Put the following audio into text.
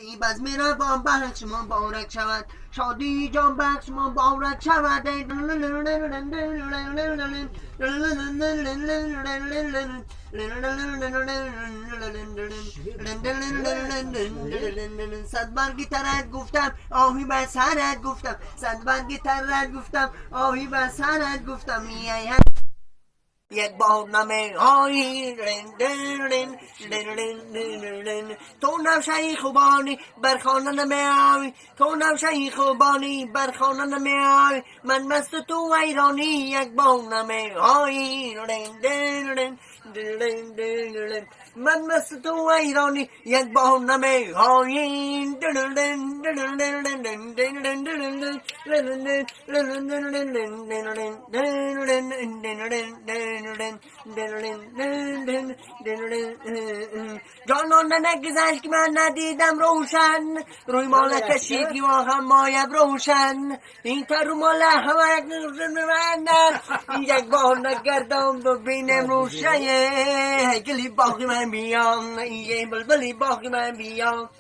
شادی بز میروان بخش مبارک شود شادی جان بخش مبارک شود صد بار گیتارت گفتم آهی به سرت گفتم صد بار گیتارت گفتم آهی به سرت گفتم میای یک بار نمیایی تو نوشهی خوبانی بر خانه نمیایی تو نوشهی خوبانی بر خانه نمیایی من مست تو ویرانی یک بار نمیایی من مست تو ویرانی یک بار نمیایی جانان نگذشت که من ندیدم روشن روی مال کشیدی و هم مایب روشن این تا رو مال همه یک بار نگردم ببینم روشن گلی باقی من بیام یه بلبلی باقی من بیام